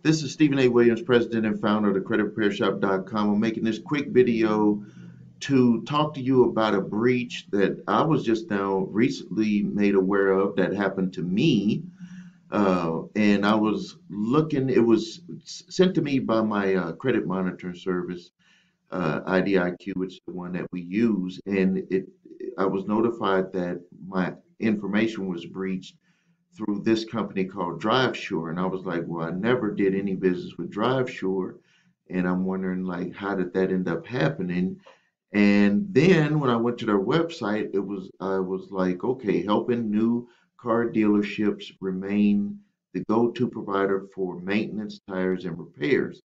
This is Stephen A. Williams, president and founder of the creditrepairshop.com. I'm making this quick video to talk to you about a breach that I was just now recently made aware of that happened to me. And I was looking, it was sent to me by my credit monitoring service, IDIQ, which is the one that we use. And I was notified that my information was breached through this company called DriveSure. And I was like, well, I never did any business with DriveSure. And I'm wondering, like, how did that end up happening? And then when I went to their website, I was like, okay, helping new car dealerships remain the go-to provider for maintenance, tires, and repairs.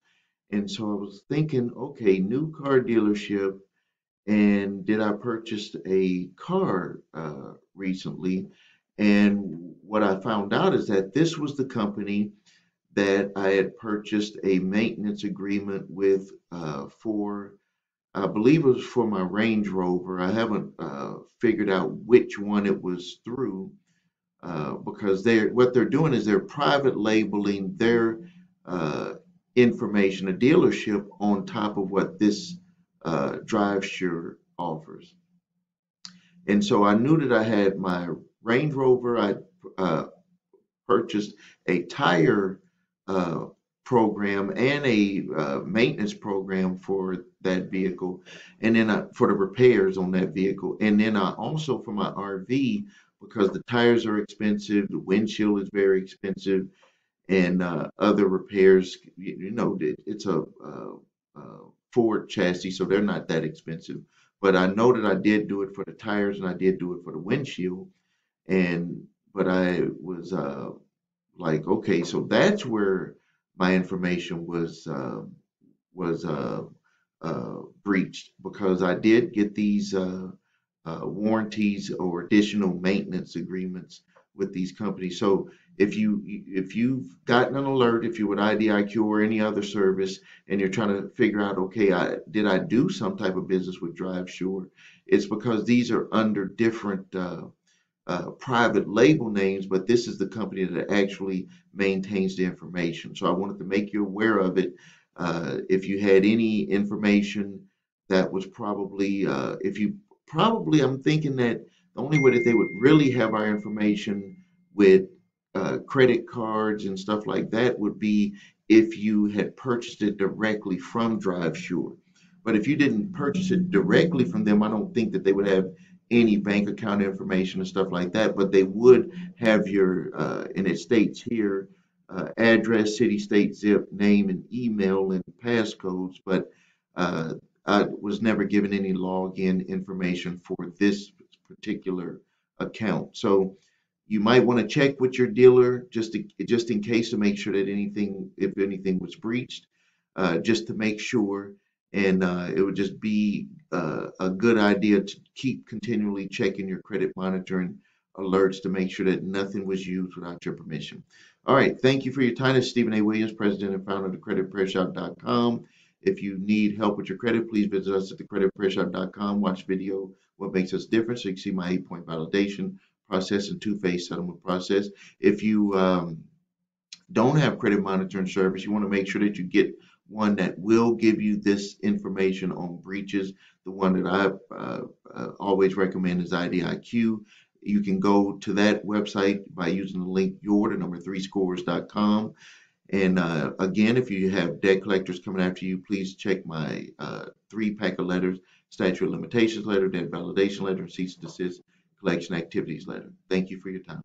And so I was thinking, okay, new car dealership, and did I purchase a car recently? And what I found out is that this was the company that I had purchased a maintenance agreement with for, I believe it was for my Range Rover. I haven't figured out which one it was through because what they're doing is they're private labeling their information, a dealership, on top of what this DriveSure offers. And so I knew that I had my Range Rover. I purchased a tire program and a maintenance program for that vehicle, and then for the repairs on that vehicle. And then I also, for my RV, because the tires are expensive, the windshield is very expensive, and other repairs, it's a Ford chassis, so they're not that expensive. But I know that I did do it for the tires and I did do it for the windshield. But I was like, okay, so that's where my information was breached, because I did get these warranties or additional maintenance agreements with these companies. So if you've gotten an alert, if you're with IDIQ or any other service, and you're trying to figure out, okay, did I do some type of business with DriveSure? It's because these are under different private label names, but this is the company that actually maintains the information. So I wanted to make you aware of it. If you had any information that was probably, I'm thinking that the only way that they would really have our information with credit cards and stuff like that would be if you had purchased it directly from DriveSure. But if you didn't purchase it directly from them, I don't think that they would have any bank account information and stuff like that. But they would have your, and it states here, address, city, state, zip, name, and email, and passcodes. But I was never given any login information for this particular account. So you might want to check with your dealer just in case, to make sure that if anything was breached, just to make sure. And it would just be a good idea to keep continually checking your credit monitoring alerts to make sure that nothing was used without your permission. All right. Thank you for your time. This is Stephen A. Williams, president and founder of the creditrepairshop.com. If you need help with your credit, please visit us at the creditrepairshop.com. Watch video, What Makes Us Different, so you can see my 8-point validation process and two-phase settlement process. If you don't have credit monitoring service, you want to make sure that you get one that will give you this information on breaches. The one that I always recommend is IDIQ. You can go to that website by using the link your3scores.com. And again, if you have debt collectors coming after you, please check my 3-pack of letters: statute of limitations letter, debt validation letter, and cease and desist collection activities letter. Thank you for your time.